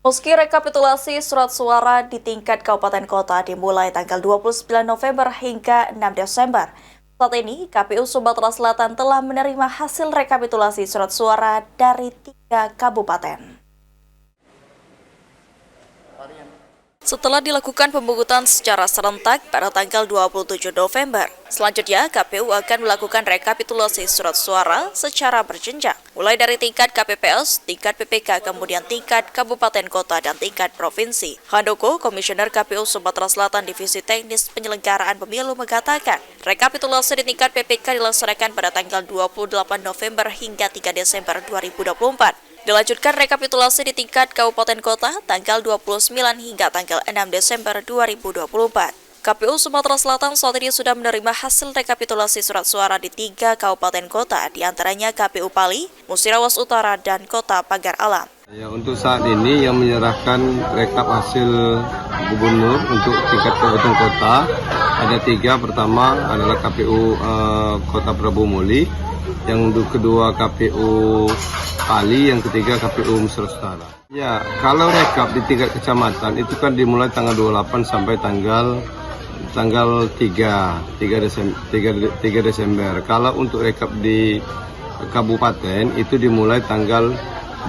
Meski rekapitulasi surat suara di tingkat kabupaten kota dimulai tanggal 29 November hingga 6 Desember, saat ini KPU Sumatera Selatan telah menerima hasil rekapitulasi surat suara dari 3 kabupaten. Setelah dilakukan pemungutan secara serentak pada tanggal 27 November, selanjutnya KPU akan melakukan rekapitulasi surat suara secara berjenjang, mulai dari tingkat KPPS, tingkat PPK, kemudian tingkat kabupaten kota, dan tingkat provinsi. Handoko, Komisioner KPU Sumatera Selatan Divisi Teknis Penyelenggaraan Pemilu mengatakan, rekapitulasi di tingkat PPK dilaksanakan pada tanggal 28 November hingga 3 Desember 2024. Dilanjutkan rekapitulasi di tingkat kabupaten kota tanggal 29 hingga tanggal 6 Desember 2024. KPU Sumatera Selatan saat ini sudah menerima hasil rekapitulasi surat suara di 3 kabupaten kota, diantaranya KPU Pali, Musirawas Utara, dan Kota Pagar Alam. Ya, untuk saat ini yang menyerahkan rekap hasil gubernur untuk tingkat kabupaten kota ada 3. Pertama adalah KPU Kota Prabu Muli, yang kedua KPU Pali, yang ketiga KPU Musirawas Utara. Ya, kalau rekap di tingkat kecamatan itu kan dimulai tanggal 28 sampai tanggal 3 Desember. Kalau untuk rekap di kabupaten itu dimulai tanggal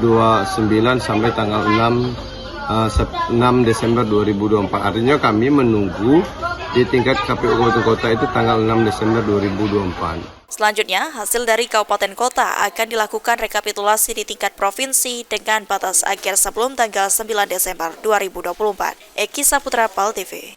29 sampai tanggal 6 Desember 2024. Artinya kami menunggu di tingkat KPU Kabupaten Kota itu tanggal 6 Desember 2024. Selanjutnya, hasil dari kabupaten kota akan dilakukan rekapitulasi di tingkat provinsi dengan batas akhir sebelum tanggal 9 Desember 2024. Eki Saputra, PAL TV.